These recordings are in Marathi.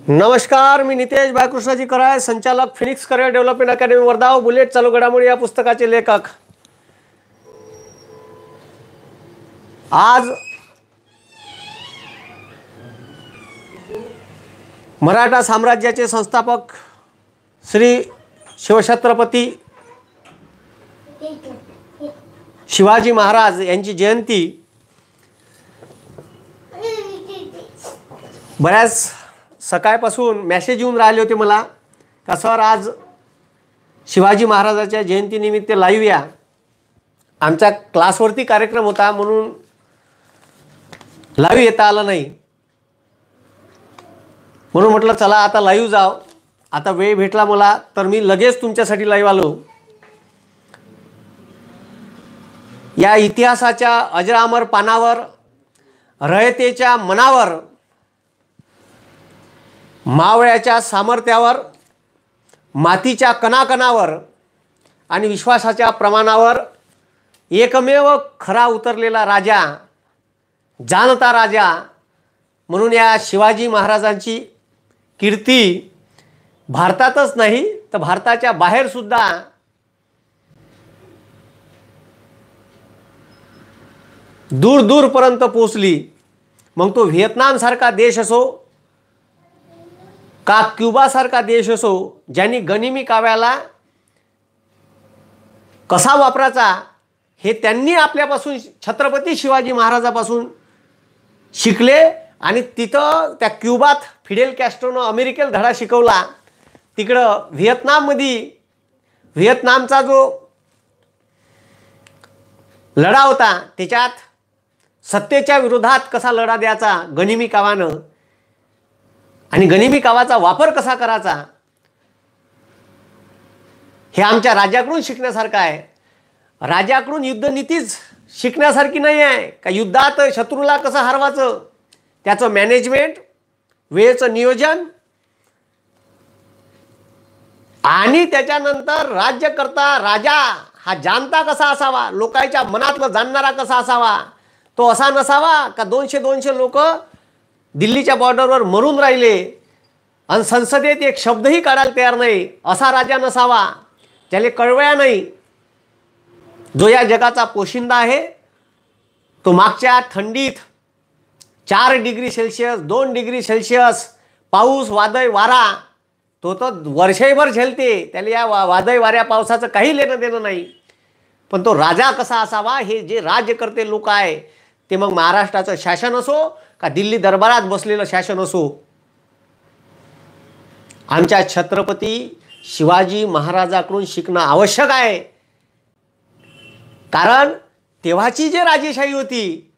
नमस्कार, मी नितेश बाळकृष्णाजी कराय, संचालक Phoenix career development academy Wardha, bullet चालू घडामोडी या पुस्तकाचे लेखक. आज मराठा साम्राज्याचे संस्थापक श्री शिवछत्रपती शिवाजी महाराज यांची जयंती बऱ्याच सकाळपासून मेसेज येऊन राहिले होते मला का सर आज शिवाजी महाराजाच्या जयंतीनिमित्त लाईव्ह या. आमच्या क्लासवरती कार्यक्रम होता म्हणून लाईव्ह येता आलं नाही, म्हणून म्हटलं चला आता लाईव्ह जाव. आता वेळ भेटला मला तर मी लगेच तुमच्यासाठी लाईव्ह आलो. या इतिहासाच्या अजरामर पानावर, रयतेच्या मनावर, मावळ्याच्या सामर्थ्यावर, मातीच्या कणाकणावर आणि विश्वासाच्या प्रमाणावर एकमेव खरा उतरलेला राजा, जाणता राजा म्हणून या शिवाजी महाराजांची कीर्ती भारतातच नाही तर भारताच्या बाहेर सुद्धा दूर दूरपर्यंत पोहोचली. मग तो व्हिएतनामसारखा देश असो का क्युबासारखा देश असो, ज्यांनी गनिमी काव्याला कसा वापरायचा हे त्यांनी आपल्यापासून, छत्रपती शिवाजी महाराजापासून शिकले. आणि तिथं त्या क्युबात फिडेल कॅस्ट्रोनं अमेरिकेला धडा शिकवला. तिकडं व्हिएतनाममध्ये व्हिएतनामचा जो लढा होता त्याच्यात सत्तेच्या विरोधात कसा लढा द्यायचा गनिमी कावानं आणि गनिमी कावाचा वापर कसा करायचा हे आमच्या राजाकडून शिकण्यासारखं आहे. राजाकडून युद्धनीतीच शिकण्यासारखी नाही आहे का युद्धात शत्रूला कसं हरवायचं, त्याचं मॅनेजमेंट, वेळेचं नियोजन आणि त्याच्यानंतर राज्यकर्ता राजा हा जाणता कसा असावा, लोकांच्या मनातलं जाणणारा कसा असावा. तो असा नसावा का 200 लोक दिल्लीच्या बॉर्डरवर मरून राहिले आणि संसदेत एक शब्दही काढायला तयार नाही, असा राजा नसावा. त्याला कळवया नाही. जो या जगाचा पोशिंदा आहे तो मागच्या थंडीत 4 डिग्री सेल्सिअस 2 डिग्री सेल्सिअस पाऊस वादळ वारा तो तर वर्षभर झेलते. त्याला या वादळ वाऱ्या पावसाचं काही लेणं देणं नाही. पण तो राजा कसा असावा हे जे राज्यकर्ते लोक आहे ते मग महाराष्ट्राचं शासन असो का दिल्ली दरबारात बसलेलं शासन असो, आमच्या छत्रपती शिवाजी महाराजाकडून शिकणं आवश्यक आहे. कारण तेव्हाची जे राजेशाही होती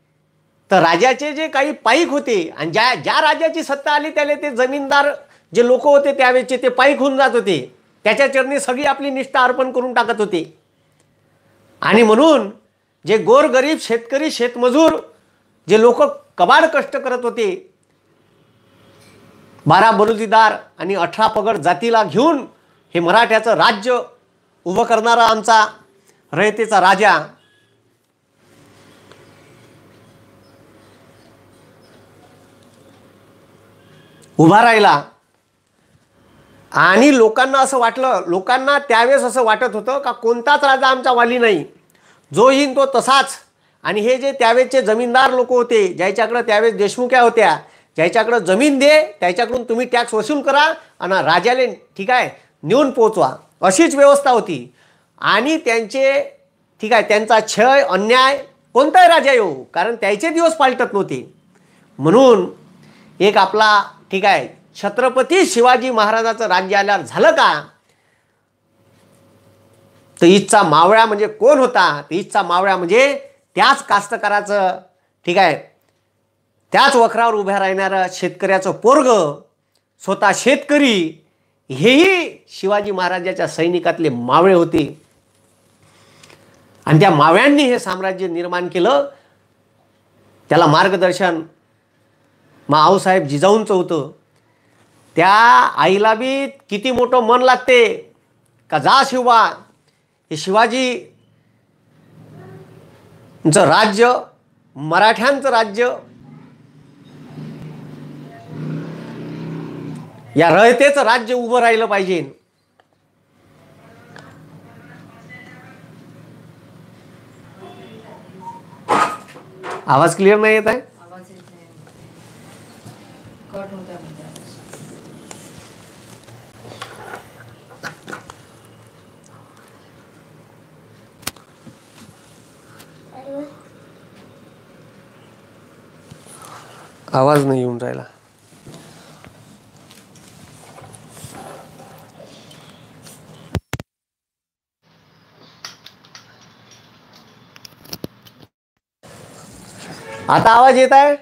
तर राजाचे जे काही पाईक होते आणि ज्या राजाची सत्ता आली त्याला ते जमीनदार जे लोक होते त्यावेळेचे ते पाईक होऊन जात होते. त्याच्या चरणी सगळी आपली निष्ठा अर्पण करून टाकत होते. आणि म्हणून जे गोरगरीब शेतकरी शेतमजूर जे लोक कबाड कष्ट करत होते, 12 बलुतेदार आणि 18 पगड जातीला घेऊन हे मराठ्याचं राज्य उभं करणारा आमचा रयतेचा राजा उभा राहिला. आणि लोकांना असं वाटलं, लोकांना त्यावेळेस असं वाटत होतं का कोणताच राजा आमचा वाली नाही, जो येईन तो तसाच. आणि हे जे त्यावेळेचे जमीनदार लोक होते ज्याच्याकडं त्यावेळेस देशमुख्या होत्या, ज्याच्याकडं जमीन दे त्याच्याकडून तुम्ही टॅक्स वसूल करा आणि राजाले ठीक आहे नेऊन पोचवा, अशीच व्यवस्था होती. आणि त्यांचे ठीक आहे त्यांचा छळ अन्याय कोणताही राजा येऊ, कारण त्याचे दिवस पालटत नव्हते. म्हणून एक आपला ठीक आहे छत्रपती शिवाजी महाराजाचं राज्य आल्यावर झालं का तर ईदचा मावळा म्हणजे कोण होता, तर ईदचा मावळा म्हणजे त्याच कास्तकाराचं ठीक आहे त्याच वखरावर उभ्या राहणारं शेतकऱ्याचं पोरग, स्वतः शेतकरी, हेही शिवाजी महाराजाच्या सैनिकातले मावळे होते. आणि त्या मावळ्यांनी हे साम्राज्य निर्माण केलं. त्याला मार्गदर्शन आऊसाहेब जिजाऊंचं होतं. त्या आईला बी किती मोठं मन लागते का जा शिवा, हे शिवाजी राज्य मराठ्यांचं राज्य, या रयतेचं राज्य उभं राहिलं पाहिजे. आवाज क्लिअर नाही येत आहे? आवाज नाही येऊन राहिला. आता आवाज येत आहे?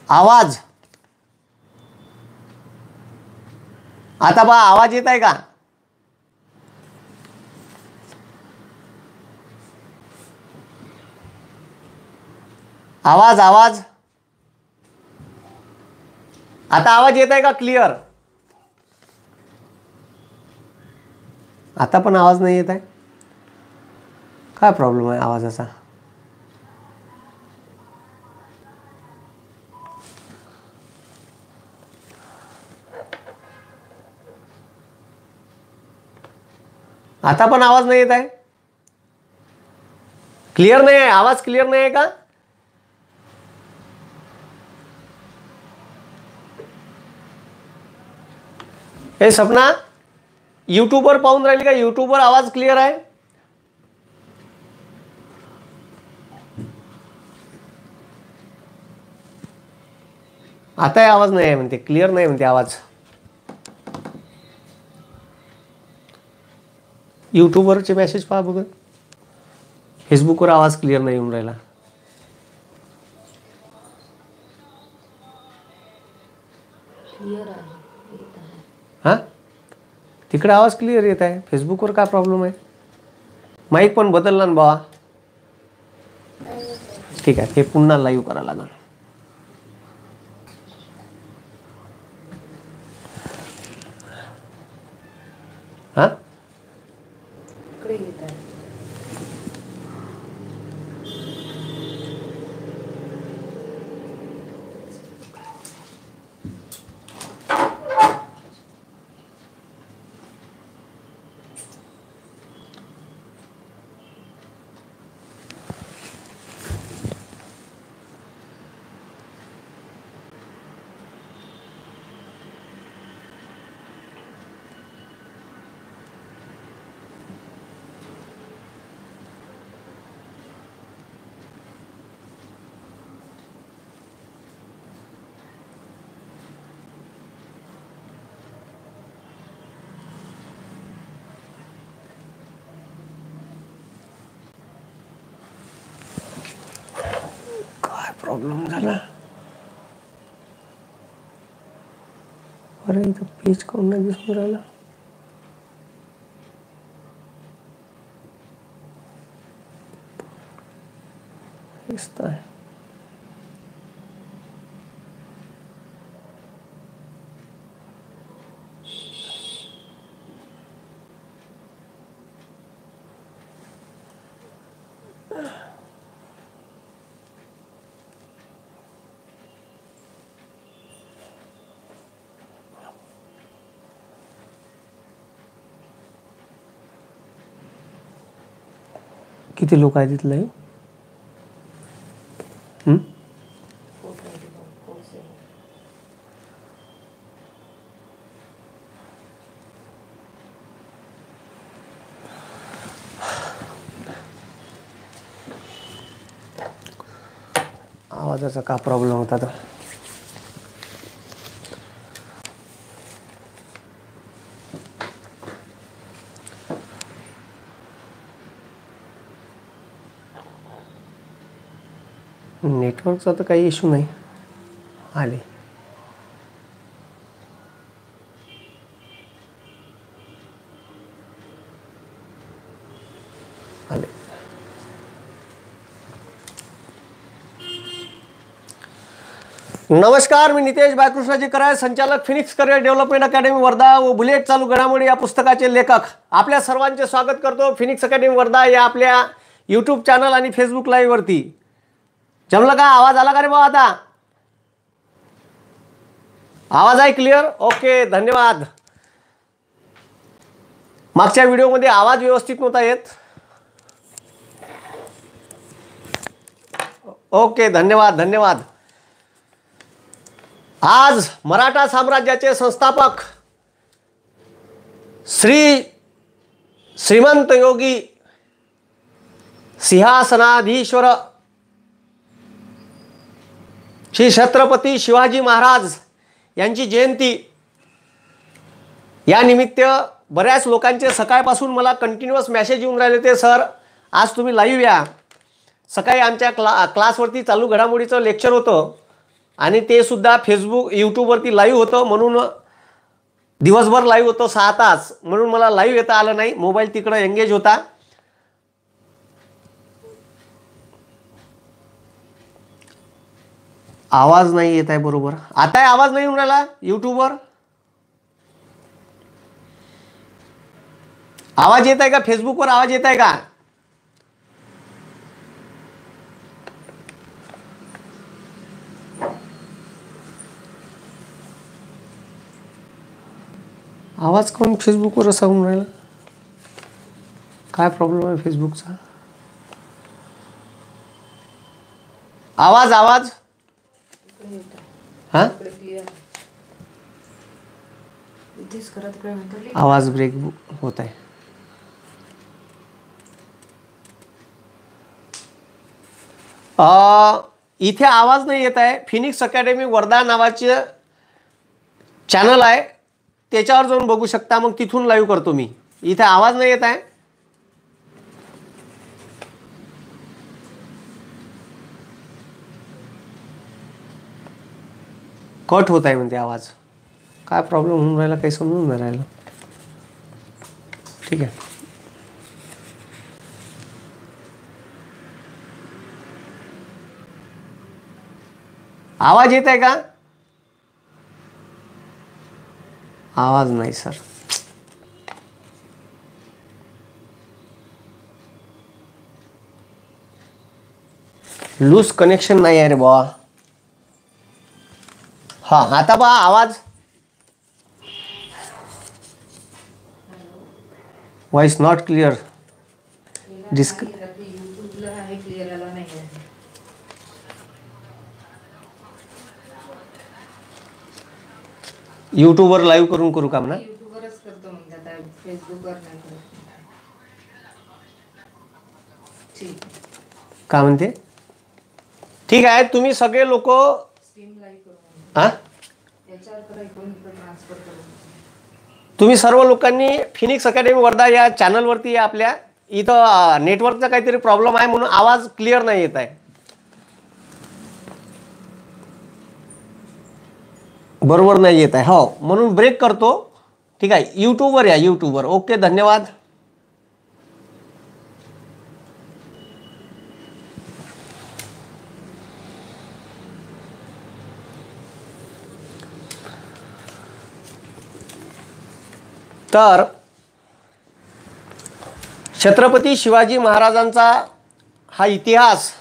आवाज आता बा आवाज येत आहे का? आवाज आवाज आता आवाज येत आहे का क्लिअर? आता पण आवाज नाही येत आहे. काय प्रॉब्लेम आहे आवाजाचा? आता पण आवाज नाही येत आहे? क्लिअर नाही आहे? आवाज क्लिअर नाही आहे का? हे सपना यूट्यूबवर पाहून राहिली का? यूट्यूबवर आवाज क्लिअर आहे? आता आवाज नाही आहे म्हणते, क्लिअर नाही म्हणते आवाज. यूट्यूबवरचे मेसेज पहा बघा. फेसबुकवर आवाज क्लिअर नाही येऊन राहिला. हा, तिकडे आवाज क्लिअर येत आहे. फेसबुकवर काय प्रॉब्लेम आहे? माईक पण बदलला ना बाबा. ठीक आहे, हे पुन्हा लाईव्ह करायला लागणार. हा, प्रॉब्लेम झाला. अरे इथं पेज काऊन नाही दिसून राहिला? दिसत आहे. किती लोक आहेत तिथलं? आवाजाचा का प्रॉब्लेम होता तर? नेटवर्कचा तर काही इश्यू नाही. आले आले. नमस्कार, मी नितेश बाळकृष्णाजी कराड, संचालक Phoenix career development academy Wardha व बुलेट चालू घडामोडी या पुस्तकाचे लेखक. आपल्या सर्वांचे स्वागत करतो फिनिक्स अकॅडमी वर्धा या आपल्या यूट्यूब चॅनल आणि फेसबुक लाईव्ह वरती. जमलं का? आवाज आला का रे भाऊ? आता आवाज आहे क्लिअर? ओके, धन्यवाद. मागच्या व्हिडिओमध्ये आवाज व्यवस्थित नव्हता येत. ओके, धन्यवाद धन्यवाद. आज मराठा साम्राज्याचे संस्थापक श्रीमंत योगी सिंहासनाधीश्वर श्री छत्रपती शिवाजी महाराज यांची जयंती या निमित्त बऱ्याच लोकांचे सकाळपासून मला कंटिन्युअस मेसेज येऊन राहिले होते, सर आज तुम्ही लाईव्ह या. सकाळी आमच्या क्लासवरती चालू घडामोडीचं लेक्चर होतं आणि ते सुद्धा फेसबुक यूट्यूबवरती लाईव्ह होतं, म्हणून दिवसभर लाईव्ह होतं 6 तास, म्हणून मला लाईव्ह येता आलं नाही. मोबाईल तिकडं एंगेज होता. आवाज नाही येत आहे बरोबर. आता आवाज नाही येऊन राहिला यूट्यूबवर? आवाज येत आहे का? फेसबुकवर आवाज येत आहे का? आवाज कोण फेसबुकवर असा होऊन राहिला? काय प्रॉब्लेम आहे फेसबुकचा? आवाज आवाज हा आवाज ब्रेक होत आहे. इथे आवाज नाही येत आहे. फिनिक्स अकॅडमी वर्धा नावाचे चॅनल आहे, त्याच्यावर जाऊन बघू शकता. मग तिथून लाईव्ह करतो मी. इथे आवाज नाही येत आहे. कट होत आहे म्हणते आवाज. काय प्रॉब्लेम होऊन राहिला काही समजून नाही राहिलं. ठीक आहे. आवाज येत आहे का? आवाज नाही सर. लूज कनेक्शन नाही आहे रे बाबा. हा आता पहा आवाज. Voice not clear. यूट्यूबवर लाईव्ह करून करू काम ना? यूट्यूबवरच करतो म्हणतात, फेसबुकवर नाही करत. ठीक काय म्हणते? ठीक आहे. तुम्ही सगळे लोक स्ट्रीम लाईव्ह करू. हा याच्यावर तर इकडून ट्रान्सफर करू. तुम्ही सर्व लोकांनी फिनिक्स अकॅडमी वर्धा या चॅनलवरती या. आपल्या इथं नेटवर्कचा काहीतरी प्रॉब्लेम आहे म्हणून आवाज क्लिअर नाही येत आहे. बरोबर नाही येत आहे. हो, म्हणून ब्रेक करतो. ठीक आहे. यूट्यूबवर या, यूट्यूबवर. ओके, धन्यवाद. तर छत्रपती शिवाजी महाराजांचा हा इतिहास,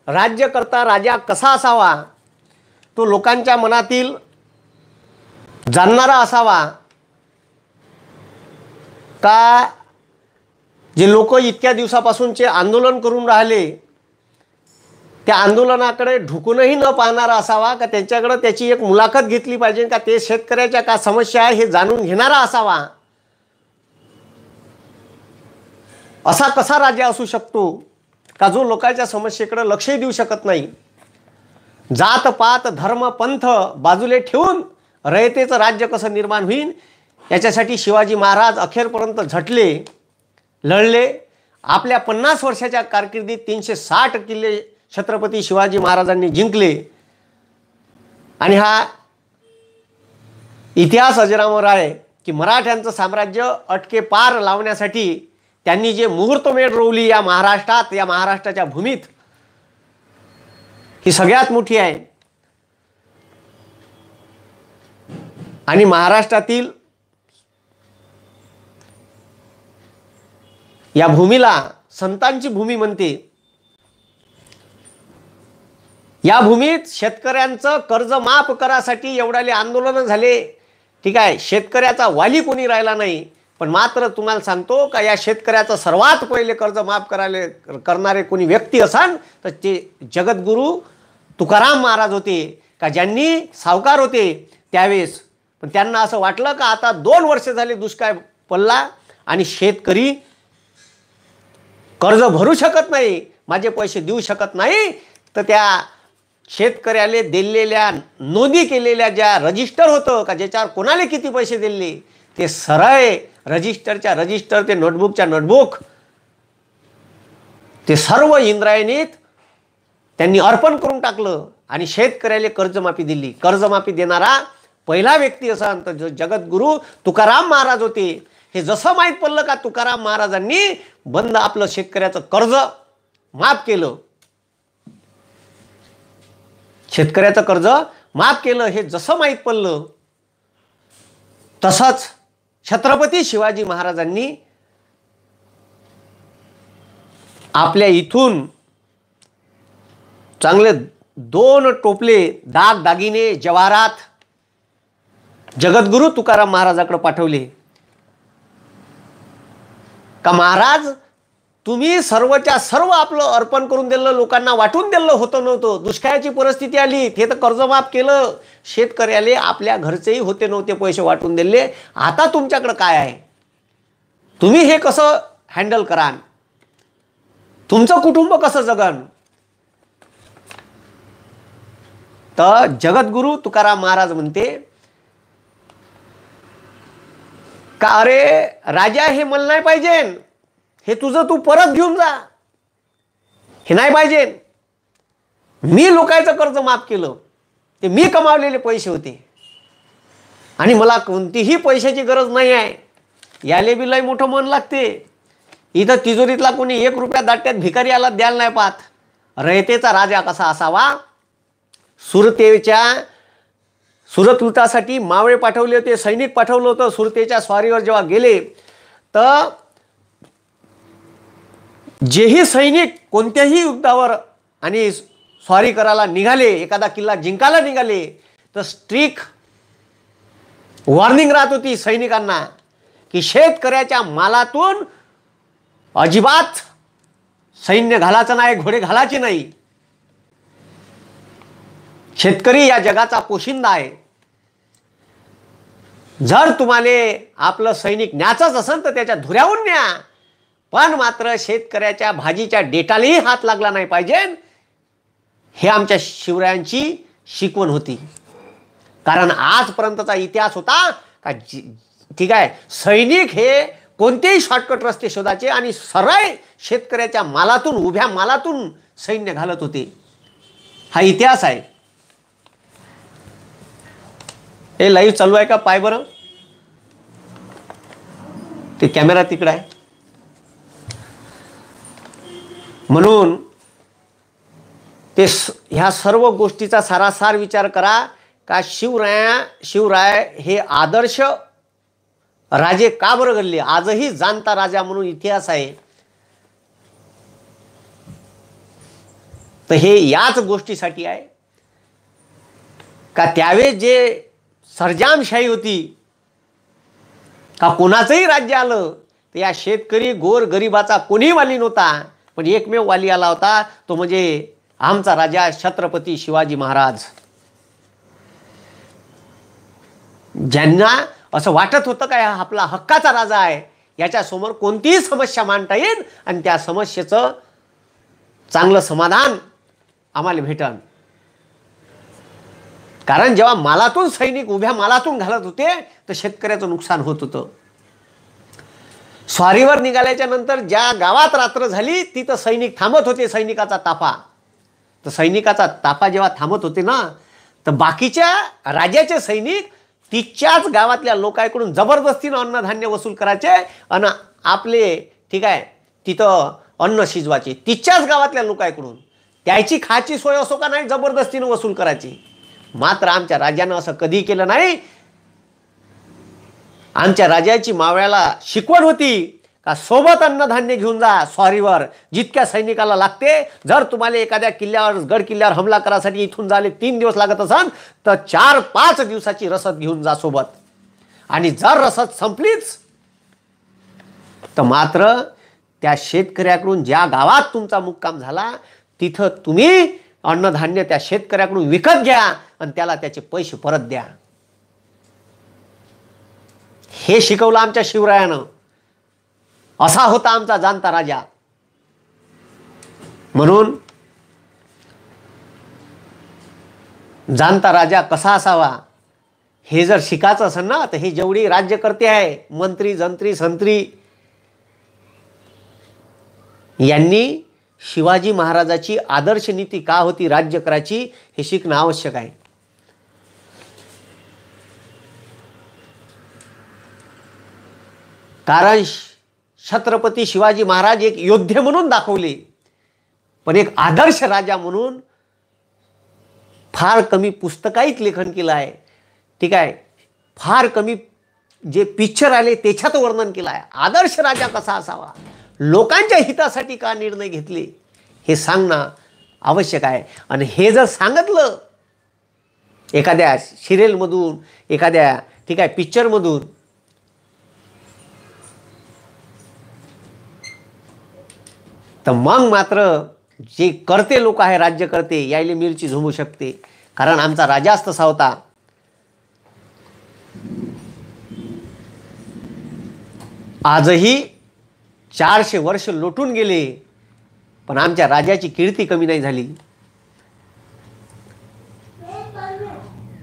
राज्यकर्ता राजा कसा असावा, तो लोकांच्या मनातील जाणणारा असावा का जे लोक इतक्या दिवसापासूनचे आंदोलन करून राहिले त्या आंदोलनाकडे ढुकूनही न पाहणारा असावा का त्यांच्याकडे त्याची एक मुलाखत घेतली पाहिजे का ते शेतकऱ्याच्या का समस्या आहे हे जाणून घेणारा असावा. असा कसा राजा असू शकतो का जो लोकांच्या समस्येकडे लक्षही देऊ शकत नाही. जात पात धर्म पंथ बाजूले ठेवून रयतेचं राज्य कसं निर्माण होईल याच्यासाठी शिवाजी महाराज अखेरपर्यंत झटले, लढले. आपल्या 50 वर्षाच्या कारकिर्दीत 360 किल्ले छत्रपती शिवाजी महाराजांनी जिंकले. आणि हा इतिहास अजरामर आहे की मराठ्यांचं साम्राज्य अटके पार लावण्यासाठी त्यांनी जे मुहूर्तमेढ रोवली या महाराष्ट्रात, या महाराष्ट्राच्या भूमीत, ही सगळ्यात मोठी आहे. आणि महाराष्ट्रातील या भूमीला संतांची भूमी म्हणते. या भूमीत शेतकऱ्यांचं कर्ज माफ करासाठी एवढाले आंदोलन झाले, ठीक आहे. शेतकऱ्याचा वाली कोणी राहिला नाही. पण मात्र तुम्हाला सांगतो का या शेतकऱ्याचं सर्वात पहिले कर्ज माफ करणारे कोणी व्यक्ती असाल तर ते जगद्गुरू तुकाराम महाराज होते, का ज्यांनी सावकार होते त्यावेळेस. पण त्यांना असं वाटलं का आता 2 वर्ष झाले दुष्काळ पडला आणि शेतकरी कर्ज भरू शकत नाही, माझे पैसे देऊ शकत नाही, तर त्या शेतकऱ्याला दिलेल्या नोंदी केलेल्या ज्या रजिस्टर होतं का ज्याच्यावर कोणाला किती पैसे दिले ते सरळ रजिस्टरच्या रजिस्टर ते नोटबुकच्या नोटबुक ते सर्व इंद्रायणीत त्यांनी अर्पण करून टाकलं आणि शेतकऱ्याला कर्जमाफी दिली. कर्जमाफी देणारा पहिला व्यक्ती असा तर जगद्गुरू तुकाराम महाराज होते. हे जसं माहीत पडलं का तुकाराम महाराजांनी बंद आपलं शेतकऱ्याचं कर्ज माफ केलं, शेतकऱ्याचं कर्ज माफ केलं, हे जसं माहीत पडलं तसंच छत्रपती शिवाजी महाराजांनी आपल्या इथून चांगले 2 टोपले दागिने जवाहरात जगद्गुरू तुकाराम महाराजाकडे पाठवले का महाराज तुम्ही सर्वच्या सर्व आपलं अर्पण करून दिलं, लोकांना वाटून दिलं होतं नव्हतं, दुष्काळाची परिस्थिती आली ते तर कर्जमाफ केलं, शेतकऱ्याले आपल्या घरचेही होते नव्हते पैसे वाटून दिले, आता तुमच्याकडे काय आहे, तुम्ही हे कसं हँडल कराल, तुमचं कुटुंब कसं जगन. तर जगद्गुरू तुकाराम महाराज म्हणते का अरे राजा हे मला नाही पाहिजे, हे तुझं तू परत घेऊन जा, हे नाही पाहिजे, मी लोकांचं कर्ज माफ केलं, ते मी कमावलेले पैसे होते आणि मला कोणतीही पैशाची गरज नाही आहे. याले बी लय मोठं मन लागते. इथं तिजोरीतला कोणी 1 रुपया दाट्यात भिकारी आला द्यायला नाही पाहत. रयतेचा राजा कसा असावा. सुरत लुटासाठी मावळे पाठवले होते, सैनिक पाठवलं होतं. सुरतेच्या स्वारीवर जेव्हा गेले तर जेही सैनिक कोणत्याही युद्धावर आणि स्वारी करायला निघाले, एखादा किल्ला जिंकायला निघाले तर स्ट्रिक वॉर्निंग राहत होती सैनिकांना की शेतकऱ्याच्या मालातून अजिबात सैन्य घालायचं नाही, घोडे घालायचे नाही. शेतकरी या जगाचा पोशिंदा आहे. जर तुम्हाला आपलं सैनिक न्यायचंच असेल तर त्याच्या धुऱ्याहून न्या, पण मात्र शेतकऱ्याच्या भाजीच्या डेटालाही हात लागला नाही पाहिजे. हे आमच्या शिवरायांची शिकवण होती. कारण आजपर्यंतचा इतिहास होता का ठीक आहे, सैनिक हे कोणतेही शॉर्टकट रस्ते शोधायचे आणि सरळ शेतकऱ्याच्या मालातून, उभ्या मालातून सैन्य घालत होते. हा इतिहास आहे. हे लाईव्ह चालू आहे का पाय बरं, ते कॅमेरा तिकडे आहे. म्हणून ते ह्या सर्व गोष्टीचा सारासार विचार करा का शिवराय हे आदर्श राजे का बरं घडले. आजही जाणता राजा म्हणून इतिहास आहे. तर हे याच गोष्टीसाठी आहे का त्यावेळेस जे सर्जामशाही होती का कोणाचंही राज्य आलं तर या शेतकरी गोर गरिबाचा कोणी वाली नव्हता, पण एकमेव वाली आला होता तो म्हणजे आमचा राजा छत्रपती शिवाजी महाराज. ज्यांना असं वाटत होतं का आपला हक्काचा राजा आहे, याच्यासमोर कोणतीही समस्या मांडता येईल आणि त्या समस्येचं चांगलं समाधान आम्हाला भेटन. कारण जेव्हा मालातून सैनिक उभ्या मालातून घालत होते तर शेतकऱ्याचं नुकसान होत होतं. स्वारीवर निघाल्याच्या नंतर ज्या गावात रात्र झाली तिथं सैनिक थांबत होते, सैनिकाचा ताफा. तर सैनिकाचा ताफा जेव्हा थांबत होते ना तर बाकीच्या राजाचे सैनिक तिच्याच गावातल्या लोकांकडून जबरदस्तीनं अन्नधान्य वसूल करायचे आणि आपले ठीक आहे तिथं अन्न शिजवायचे तिच्याच गावातल्या लोकांकडून. त्याची खायची सोय असो का नाही जबरदस्तीनं वसूल करायची. मात्र आमच्या राजानं असं कधी केलं नाही. आमच्या राजाची मावळ्याला शिकवण होती का सोबत अन्नधान्य घेऊन जा स्वारीवर, जितक्या सैनिकाला लागते. जर तुम्हाला एखाद्या किल्ल्यावर गड किल्ल्यावर हमला करायसाठी इथून झाले 3 दिवस लागत असन तर 4-5 दिवसाची रसद घेऊन जा सोबत. आणि जर रसद संपलीच तर मात्र त्या शेतकऱ्याकडून ज्या गावात तुमचा मुक्काम झाला तिथं तुम्ही अन्नधान्य त्या शेतकऱ्याकडून विकत घ्या आणि त्याला त्याचे पैसे परत द्या. हे शिकवलं आमच्या शिवरायानं. असा होता आमचा जाणता राजा. म्हणून जाणता राजा कसा असावा हे जर शिकायचं असेल ना तर हे जेवढी राज्यकर्ते आहे, मंत्री जंत्री संत्री, यांनी शिवाजी महाराजाची आदर्श नीती का होती राज्य करायची हे शिकणं आवश्यक आहे. कारण छत्रपती शिवाजी महाराज एक योद्धे म्हणून दाखवले, पण एक आदर्श राजा म्हणून फार कमी पुस्तकात लेखन केलं आहे. ठीक आहे, फार कमी जे पिक्चर आले त्याच्यात वर्णन केलं आहे. आदर्श राजा कसा असावा, लोकांच्या हितासाठी का निर्णय घेतले हे सांगणं आवश्यक आहे. आणि हे जर सांगितलं एखाद्या सिरियलमधून, एखाद्या ठीक आहे पिक्चरमधून, तर मग मात्र जे करते लोक आहे राज्यकर्ते यायले मिरची झुमू शकते. कारण आमचा राजाच तसा होता. आजही 400 वर्ष लोटून गेले पण आमच्या राजाची कीर्ती कमी नाही झाली.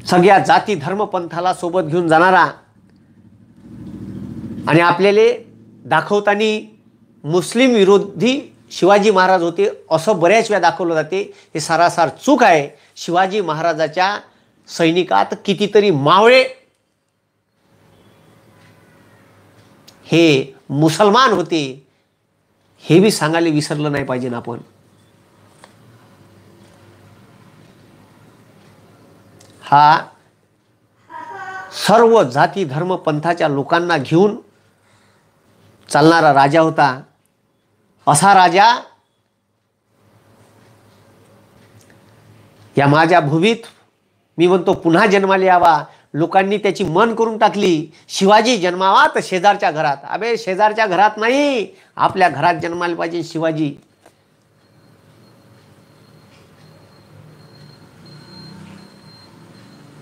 सगळ्या जाती धर्म पंथाला सोबत घेऊन जाणारा आणि आपल्याला दाखवताना मुस्लिम विरोधी शिवाजी महाराज होते असं बऱ्याच वेळा दाखवलं जाते. हे सारासार चूक आहे. शिवाजी महाराजाच्या सैनिकात कितीतरी मावळे हे मुसलमान होते हे बी सांगायला विसरलं नाही पाहिजे ना आपण. हा सर्व जाती धर्म पंथाच्या लोकांना घेऊन चालणारा राजा होता. असा राजा या माझ्या भूमीत मी म्हणतो पुन्हा जन्माला यावा. लोकांनी त्याची मन करून टाकली. शिवाजी जन्मावा तर शेजारच्या घरात. अबे शेजारच्या घरात नाही, आपल्या घरात जन्माला पाहिजे शिवाजी.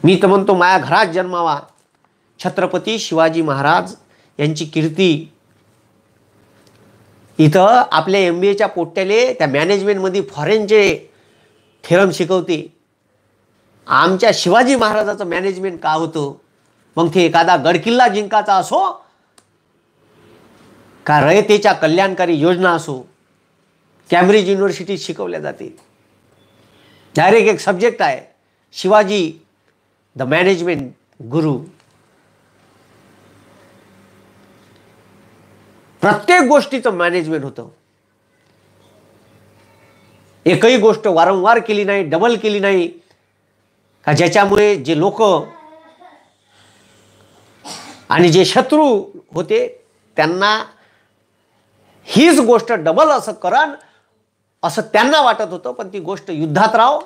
मी तर म्हणतो माझ्या घरात जन्मावा. छत्रपती शिवाजी महाराज यांची कीर्ती इथं आपल्या MBAच्या पोट्ट्याले त्या मॅनेजमेंटमध्ये फॉरेनचे थेरम शिकवते. आमच्या शिवाजी महाराजाचं मॅनेजमेंट का होतं, मग ते एखादा गडकिल्ला जिंकायचा असो का रयतेच्या कल्याणकारी योजना असो, कॅम्ब्रिज युनिव्हर्सिटीत शिकवल्या जाते. डायरेक्ट एक सब्जेक्ट आहे शिवाजी द मॅनेजमेंट गुरु. प्रत्येक गोष्टीचं मॅनेजमेंट होतं. एकही गोष्ट वारंवार केली नाही, डबल केली नाही का ज्याच्यामुळे जे लोक आणि जे शत्रू होते त्यांना हीच गोष्ट डबल असं करण असं त्यांना वाटत होतं. पण ती गोष्ट युद्धात राहो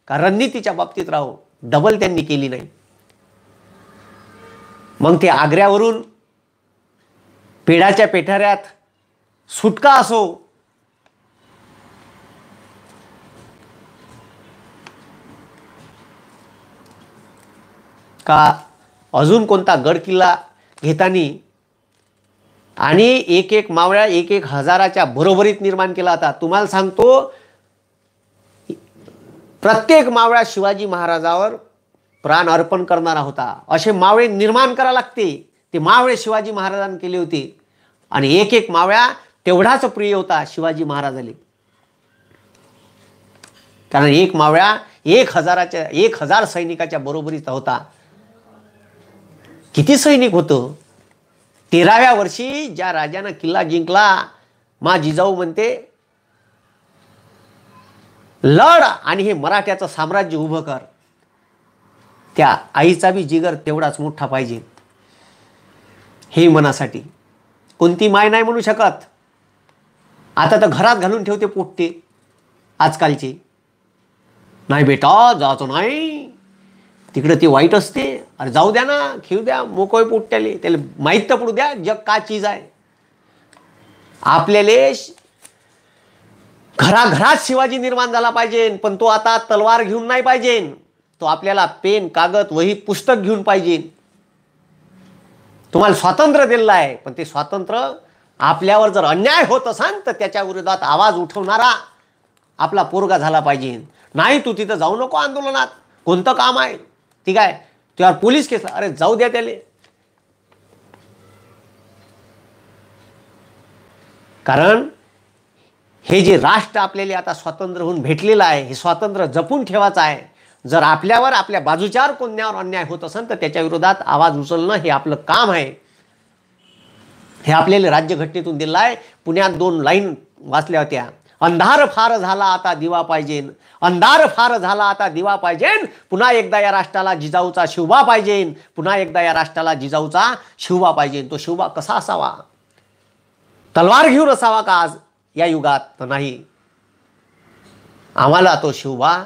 का रणनीतीच्या बाबतीत राहो, डबल त्यांनी केली नाही. मग ते आग्र्यावरून पेडाच्या पेठाऱ्यात सुटका असो का अजून कोणता गड किल्ला घेताना आणि एक एक मावळ्या 1-1 हजाराच्या बरोबरीत निर्माण केला होता. तुम्हाला सांगतो प्रत्येक मावळा शिवाजी महाराजावर प्राण अर्पण करणारा होता. असे मावळे निर्माण करावे लागते. ते मावळे शिवाजी महाराजांनी केले होते आणि एक एक मावळा तेवढाच प्रिय होता शिवाजी महाराजाले. कारण एक मावळा 1,000 सैनिकाच्या बरोबरीचा होता. किती सैनिक होतं. 13व्या वर्षी ज्या राजानं किल्ला जिंकला, मा जिजाऊ म्हणते लढ आणि हे मराठ्याचं साम्राज्य उभं कर. त्या आईचा बी जिगर तेवढाच मोठा पाहिजे हे मनासाठी. कोणती माय नाही म्हणू शकत. आता तर घरात घालून ठेवते पोट्टे आजकालची. नाही बेटा जातो नाही, तिकडे ती वाईट असते. अरे जाऊ द्या ना, खेळू द्या मोकळे पोट्ट्याले, त्याला माहीत तर पडू द्या जग का चीज आहे. आपल्याला घराघरात शिवाजी निर्माण झाला पाहिजे, पण तो आता तलवार घेऊन नाही पाहिजे. तो आपल्याला पेन कागद वही पुस्तक घेऊन पाहिजे. तुम्हाला स्वातंत्र्य दिलेलं आहे, पण ते स्वातंत्र्य आपल्यावर जर अन्याय होत असेल तर त्याच्या विरोधात आवाज उठवणारा आपला पोरगा झाला पाहिजे. नाही तू तिथं जाऊ नको आंदोलनात, कोणतं काम आहे ठीक आहे, त्यावर पोलीस केस, अरे जाऊ द्या त्याले. कारण हे जे राष्ट्र आपल्याला आता स्वातंत्र्य होऊन भेटलेलं आहे, हे स्वातंत्र्य जपून ठेवायचं आहे. जर आपल्यावर आपल्या बाजूच्यावर कोण्यावर अन्याय होत असेल तर त्याच्या विरोधात आवाज उचलणं हे आपलं काम आहे. हे आपल्याला राज्यघटनेतून दिलं आहे. पुण्यात 2 लाईन वाचल्या होत्या. अंधार फार झाला आता दिवा पाहिजे, अंधार फार झाला आता दिवा पाहिजे, पुन्हा एकदा या राष्ट्राला जिजाऊचा शिवबा पाहिजे, पुन्हा एकदा या राष्ट्राला जिजाऊचा शिवबा पाहिजे. तो शिवबा कसा असावा? तलवार घेऊन असावा का आज या युगात? तर नाही. आम्हाला तो शिवबा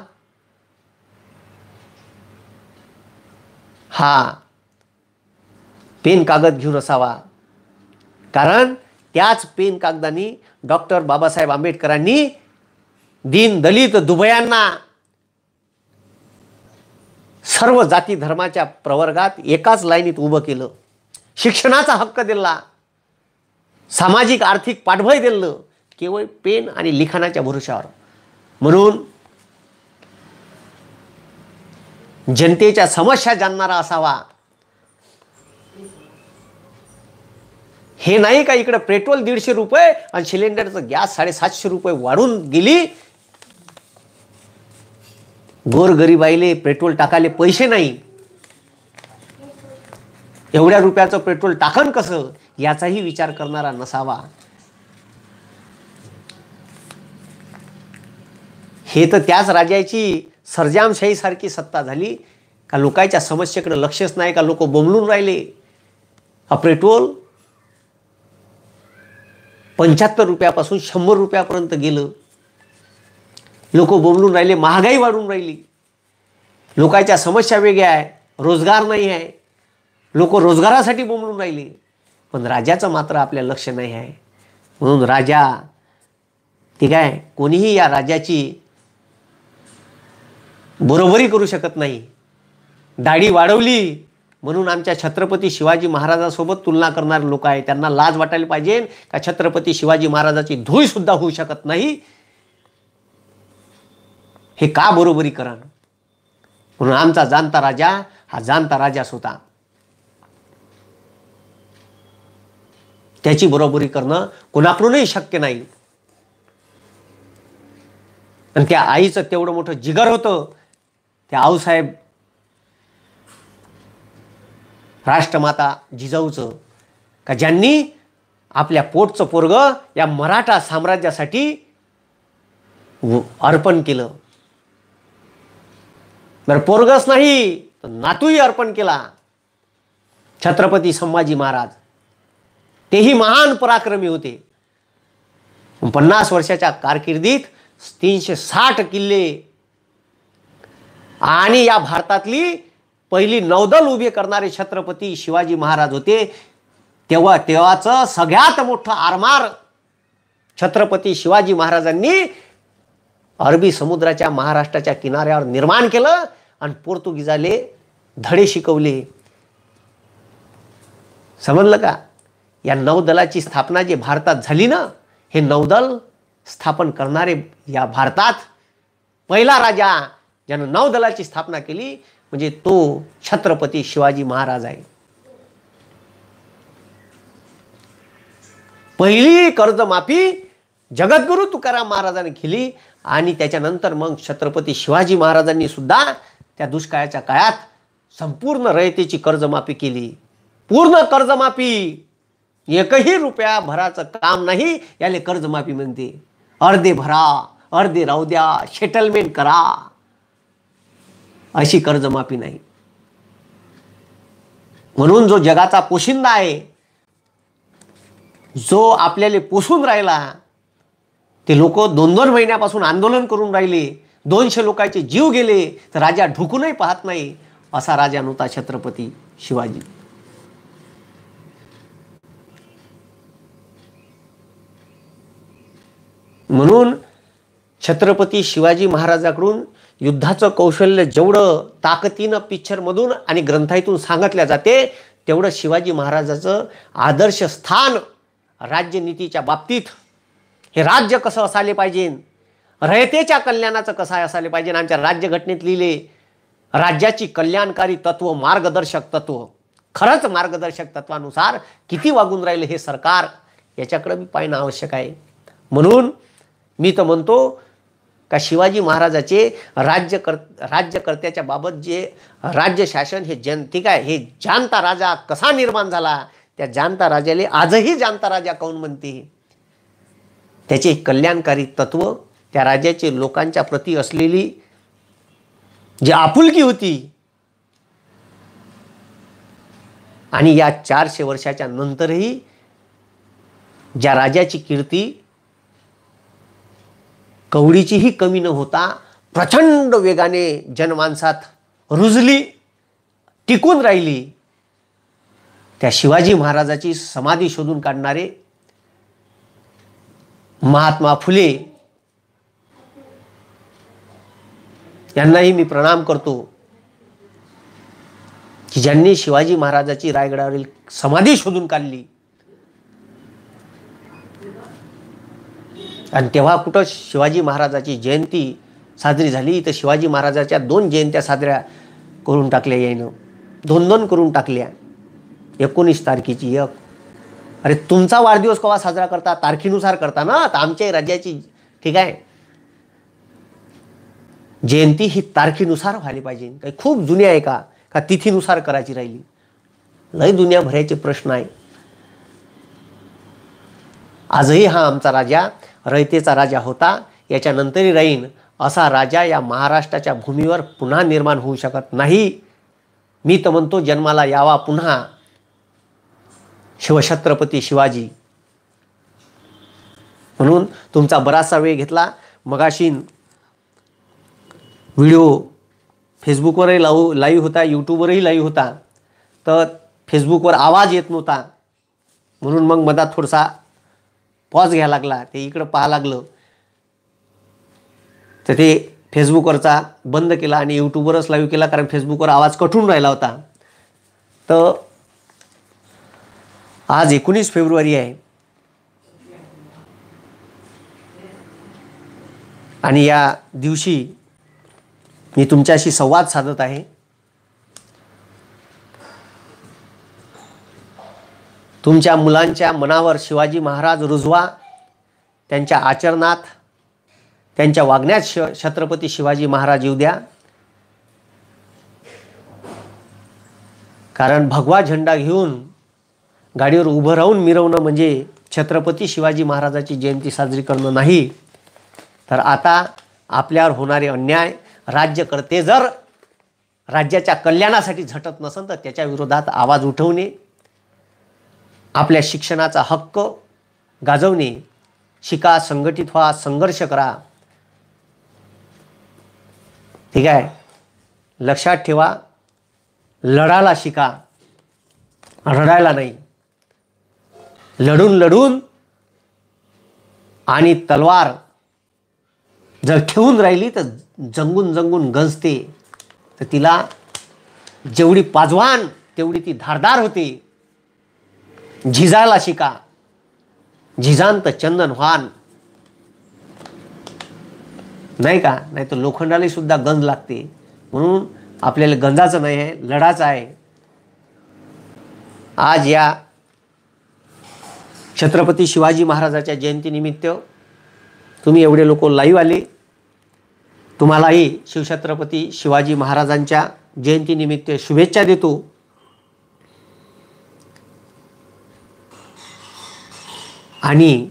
हा पेन कागद घेऊन असावा. कारण त्याच पेन कागदानी डॉक्टर बाबासाहेब आंबेडकरांनी दीन दलित दुभयांना सर्व जाती धर्माच्या प्रवर्गात एकाच लाईनीत उभं केलं. शिक्षणाचा हक्क दिला, सामाजिक आर्थिक पाठबळ दिलं, केवळ पेन आणि लिखाणाच्या भरोशावर. म्हणून जनतेच्या समस्या जाणणारा असावा. हे नाही का इकडे पेट्रोल 150 रुपये आणि सिलेंडरचं गॅस 750 रुपये वाढून गेली. गोरगरीबाईले पेट्रोल टाकायला पैसे नाही, एवढ्या रुपयाचं पेट्रोल टाकन कसं याचाही विचार करणारा नसावा. हे तर त्याच राजाची सरजामशाही सारखी सत्ता झाली का लोकांच्या समस्येकडे लक्षच नाही का लोक बोंबलून राहिले. पेट्रोल 75 रुपयापासून 100 रुपयापर्यंत गेलं. लोक बोंबलून राहिले, महागाई वाढून राहिली, लोकांच्या समस्या वेगळ्या आहे, रोजगार नाही आहे, लोक रोजगारासाठी बोंबलून राहिले. पण राजाचं मात्र आपल्या लक्ष नाही आहे. म्हणून राजा ठीक आहे, कोणीही या राजाची बरोबरी करू शकत नाही. दाढी वाढवली म्हणून आमच्या छत्रपती शिवाजी महाराजांसोबत तुलना करणारे लोक आहेत, त्यांना लाज वाटायला पाहिजे का छत्रपती शिवाजी महाराजाची धूळ सुद्धा होऊ शकत नाही. हे का बरोबरी करा? म्हणून आमचा जाणता राजा हा जाणता राजाच होता. त्याची बरोबरी करणं कोणाकडूनही शक्य नाही. आणि त्या आईचं तेवढं मोठं जिगर होतं, त्या आऊसाहेब राष्ट्रमाता जिजाऊचं, का ज्यांनी आपल्या पोटचं पोरगं या मराठा साम्राज्यासाठी अर्पण केलं. बरं पोरगच नाही तर नातूही अर्पण केला. छत्रपती संभाजी महाराज तेही महान पराक्रमी होते. 50 वर्षाच्या कारकिर्दीत 360 किल्ले आणि या भारतातली पहिली नौदल उभी करणारे छत्रपती शिवाजी महाराज होते. तेव्हाचं सगळ्यात मोठं आरमार छत्रपती शिवाजी महाराजांनी अरबी समुद्राच्या महाराष्ट्राच्या किनाऱ्यावर निर्माण केलं आणि पोर्तुगीजाले धडे शिकवले. समजलं का? या नौदलाची स्थापना जे भारतात झाली ना, हे नौदल स्थापन करणारे या भारतात पहिला राजा ज्यानं नौदलाची स्थापना केली म्हणजे तो छत्रपती शिवाजी महाराज आहे. पहिली कर्जमाफी जगद्गुरू तुकाराम महाराजांनी केली आणि त्याच्यानंतर मग छत्रपती शिवाजी महाराजांनी सुद्धा त्या दुष्काळाच्या काळात संपूर्ण रयतेची कर्जमाफी केली. पूर्ण कर्जमाफी, एकही रुपया भराचं काम नाही याले कर्जमाफी म्हणते. अर्धे भरा, अर्धे राहू द्या, सेटलमेंट करा, अशी कर्जमाफी नाही. म्हणून जो जगाचा पोशिंदा आहे जो आपल्याला पोसून राहिला, ते लोक 2-2 महिन्यापासून आंदोलन करून राहिले, 200 लोकांचे जीव गेले, तर राजा ढुकूनही पाहत नाही, असा राजा नव्हता छत्रपती शिवाजी. म्हणून छत्रपती शिवाजी महाराजाकडून युद्धाचं कौशल्य जेवढं ताकदीनं पिक्चरमधून आणि ग्रंथातून सांगितल्या जाते, तेवढं शिवाजी महाराजाचं आदर्श स्थान राज्यनीतीच्या बाबतीत, हे राज्य कसं असायला पाहिजे, रयतेच्या कल्याणाचं कसं असायला पाहिजे, आमच्या राज्यघटनेत लिहिले राज्याची कल्याणकारी तत्व, मार्गदर्शक तत्व, खरंच मार्गदर्शक तत्वानुसार किती वागून राहिले हे सरकार, याच्याकडे मी पाहणं आवश्यक आहे. म्हणून मी तर म्हणतो का शिवाजी महाराजाचे राज्यकर्त्याच्या बाबत जे राज्य शासन हे ठीक आहे, हे जाणता राजा कसा निर्माण झाला, त्या जाणता राजाले आजही जाणता राजा काऊन म्हणते, त्याचे कल्याणकारी तत्व, त्या राजाचे लोकांच्या प्रती असलेली जी आपुलकी होती, आणि या 400 वर्षाच्या नंतरही ज्या राजाची कीर्ती कवडीचीही कमी न होता प्रचंड वेगाने जनमानसात रुजली, टिकून राहिली, त्या शिवाजी महाराजाची समाधी शोधून काढणारे महात्मा फुले यांनाही मी प्रणाम करतो, की ज्यांनी शिवाजी महाराजाची रायगडावरील समाधी शोधून काढली. आणि तेव्हा कुठं शिवाजी महाराजाची जयंती साजरी झाली, तर शिवाजी महाराजाच्या 2 जयंत्या साजऱ्या करून टाकल्या, यायनं 2-2 करून टाकल्या. 19 तारखेची एक. अरे तुमचा वाढदिवस केव्हा साजरा करता, तारखेनुसार करता ना, तर आमच्याही राज्याची ठीक आहे जयंती ही तारखेनुसार व्हायला पाहिजे. काही खूप जुनी आहे का तिथीनुसार करायची राहिली, लय दुनिया भरायचे प्रश्न आहे. आजही हा आमचा राजा रयतेचा राजा होता, याच्यानंतरही राहीन असा राजा या महाराष्ट्राच्या भूमीवर पुन्हा निर्माण होऊ शकत नाही. मी तर म्हणतो जन्माला यावा पुन्हा शिवछत्रपती शिवाजी. म्हणून तुमचा बराचसा वेळ घेतला. मगाशी व्हिडिओ फेसबुकवरही लाईव्ह होता, यूट्यूबवरही लाईव्ह होता, तर फेसबुकवर आवाज येत नव्हता, म्हणून मग मधात थोडासा पॉज घ्यायला लागला, ते इकडं पाहा लागलं, तर ते फेसबुकवरचा बंद केला आणि यूट्यूबवरच लाईव्ह केला, कारण फेसबुकवर आवाज कटून राहिला होता. तर आज 19 फेब्रुवारी आहे आणि या दिवशी मी तुमच्याशी संवाद साधत आहे. तुमच्या मुलांच्या मनावर शिवाजी महाराज रुजवा, त्यांच्या आचरणात, त्यांच्या वागण्यात छत्रपती शिवाजी महाराज येऊ द्या. कारण भगवा झेंडा घेऊन गाडीवर उभं राहून मिरवणं म्हणजे छत्रपती शिवाजी महाराजाची जयंती साजरी करणं नाही. तर आता आपल्यावर होणारे अन्याय, राज्यकर्ते जर राज्याच्या कल्याणासाठी झटत नसेल तर त्याच्या विरोधात आवाज उठवणे, आपल्या शिक्षणाचा हक्क गाजवणे, शिका, संघटित व्हा, संघर्ष करा. ठीक आहे, लक्षात ठेवा, लढायला शिका, रडायला नाही. लढून लढून आणि तलवार जर ठेवून राहिली तर जंगून जंगून गंजते, तर तिला जेवढी पाजवान तेवढी ती धारदार होते. झिजायला शिका, झिजांत चंदन व्हान, नाही का, नाही तर लोखंडाला सुद्धा गंज लागते. म्हणून आपल्याला गंजाचं नाही आहे, लढाचं आहे. आज या छत्रपती शिवाजी महाराजाच्या जयंतीनिमित्त तुम्ही एवढे लोक लाईव्ह आले, तुम्हालाही शिवछत्रपती शिवाजी महाराजांच्या जयंतीनिमित्त शुभेच्छा देतो. आणि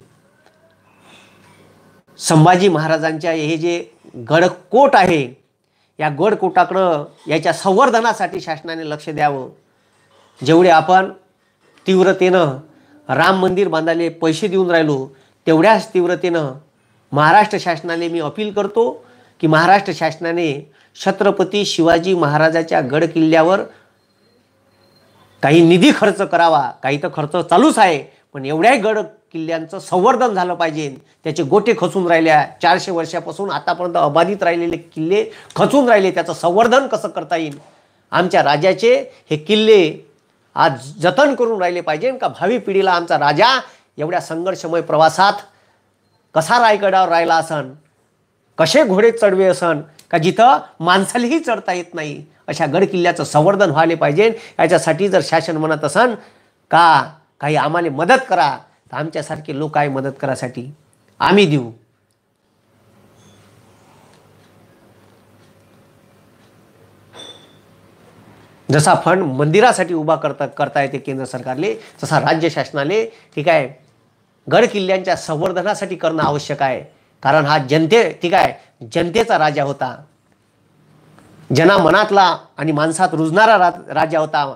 संभाजी महाराजांच्या हे जे गडकोट आहे, या गडकोटाकडं याच्या संवर्धनासाठी शासनाने लक्ष द्यावं. जेवढे आपण तीव्रतेनं राम मंदिर बांधायला पैसे देऊन राहिलो, तेवढ्याच तीव्रतेनं महाराष्ट्र शासनाने मी अपील करतो की महाराष्ट्र शासनाने छत्रपती शिवाजी महाराजाच्या गड किल्ल्यावर काही निधी खर्च करावा. काही तर खर्च चालूच आहे, पण एवढ्याही गड किल्ल्यांचं संवर्धन झालं पाहिजे. त्याचे गोटे खचून राहिल्या, 400 वर्षापासून आतापर्यंत अबाधित राहिलेले किल्ले खचून राहिले, त्याचं संवर्धन कसं करता येईल. आमच्या राजाचे हे किल्ले आज जतन करून राहिले पाहिजे का भावी पिढीला आमचा राजा एवढ्या संघर्षमय प्रवासात कसा रायगडावर राहिला असन, कसे घोडे चढवे असन का जिथं माणसालाही चढता येत नाही, अशा गड किल्ल्याचं संवर्धन व्हायला पाहिजे. याच्यासाठी जर शासन म्हणत असन का काही आम्हाला मदत करा, तर आमच्यासारखे लोक आहे मदत करासाठी, आम्ही देऊ. जसा फंड मंदिरासाठी उभा करता येते केंद्र सरकारले, तसा राज्य शासनाले ठीक आहे गड किल्ल्यांच्या संवर्धनासाठी करणं आवश्यक आहे. कारण हा ठीक आहे जनतेचा राजा होता, जना मनातला आणि माणसात रुजणारा राजा होता.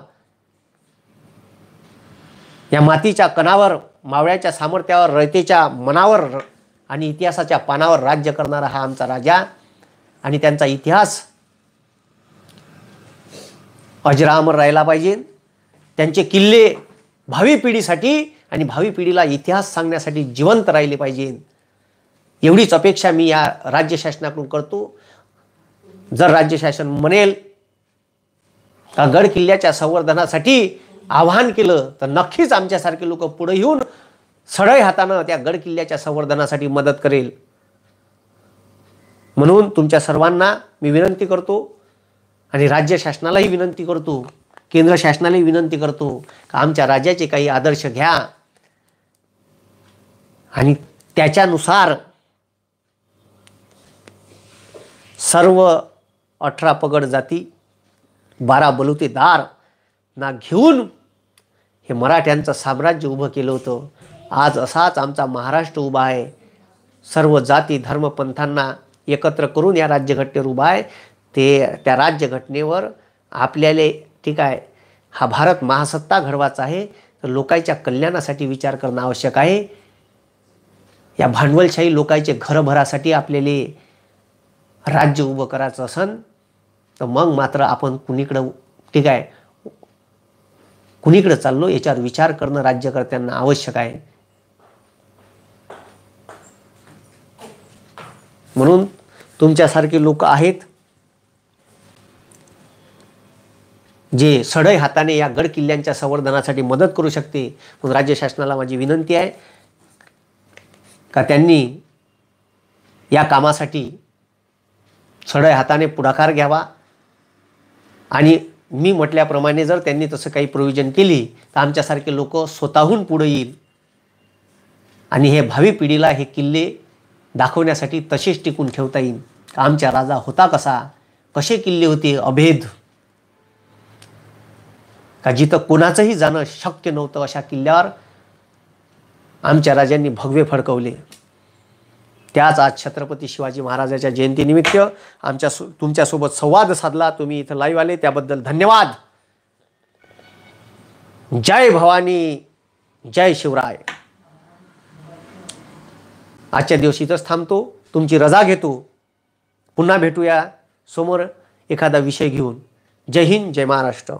या मातीच्या कणावर, मावळ्याच्या सामर्थ्यावर, रयतेच्या मनावर आणि इतिहासाच्या पानावर राज्य करणारा हा आमचा राजा. आणि त्यांचा इतिहास अजरामर राहिला पाहिजे. त्यांचे किल्ले भावी पिढीसाठी आणि भावी पिढीला इतिहास सांगण्यासाठी जिवंत राहिले पाहिजे. एवढीच अपेक्षा मी या राज्य शासनाकडून करतो. जर राज्य शासन म्हणेल का गड किल्ल्याच्या संवर्धनासाठी आवाहन केलं, तर नक्कीच आमच्यासारखे लोक पुढे येऊन सढळ हातानं त्या गड किल्ल्याच्या संवर्धनासाठी मदत करेल. म्हणून तुमच्या सर्वांना मी विनंती करतो आणि राज्य शासनालाही विनंती करतो, केंद्र शासनालाही विनंती करतो का आमच्या राज्याचे काही आदर्श घ्या आणि त्याच्यानुसार सर्व 18 पगड जाती, 12 बलुतेदार ना घेऊन हे मराठ्यांचं साम्राज्य उभं केलं होतं. आज असाच आमचा महाराष्ट्र उभा आहे. सर्व जाती धर्मपंथांना एकत्र करून या राज्यघटनेवर उभा आहे. त्या राज्यघटनेवर आपल्याला ठीक आहे हा भारत महासत्ता घडवायचा आहे, तर लोकांच्या कल्याणासाठी विचार करणं आवश्यक आहे. या भांडवलशाही लोकांचे घर भरासाठी आपल्याला राज्य उभं करायचं असन, तर मग मात्र आपण कुणीकडं ठीक आहे कुणीकडे चाललो याच्यावर विचार करणं राज्यकर्त्यांना आवश्यक आहे. म्हणून तुमच्यासारखे लोक आहेत जे सढळ हाताने या गड किल्ल्यांच्या संवर्धनासाठी मदत करू शकते. म्हणून राज्य शासनाला माझी विनंती आहे का त्यांनी या कामासाठी सढळ हाताने पुढाकार घ्यावा. आणि मी म्हटल्याप्रमाणे जर त्यांनी तसं काही प्रोव्हिजन केली, तर आमच्यासारखे लोक स्वतःहून पुढे येईल आणि हे भावी पिढीला हे किल्ले दाखवण्यासाठी तसेच टिकून ठेवता येईल. आमचा राजा होता कसा, कसे किल्ले होते अभेद, का जिथं कोणाचंही जाणं शक्य नव्हतं, अशा किल्ल्यावर आमच्या राजांनी भगवे फडकवले. त्याच आज छत्रपती शिवाजी महाराजांच्या जयंतीनिमित्त तुमच्यासोबत संवाद साधला. तुम्ही इथं लाईव्ह आले त्याबद्दल धन्यवाद. जय भवानी, जय शिवराय. आजच्या दिवशी इथंच थांबतो, तुमची रजा घेतो. पुन्हा भेटूया समोर एखादा विषय घेऊन. जय हिंद, जय महाराष्ट्र.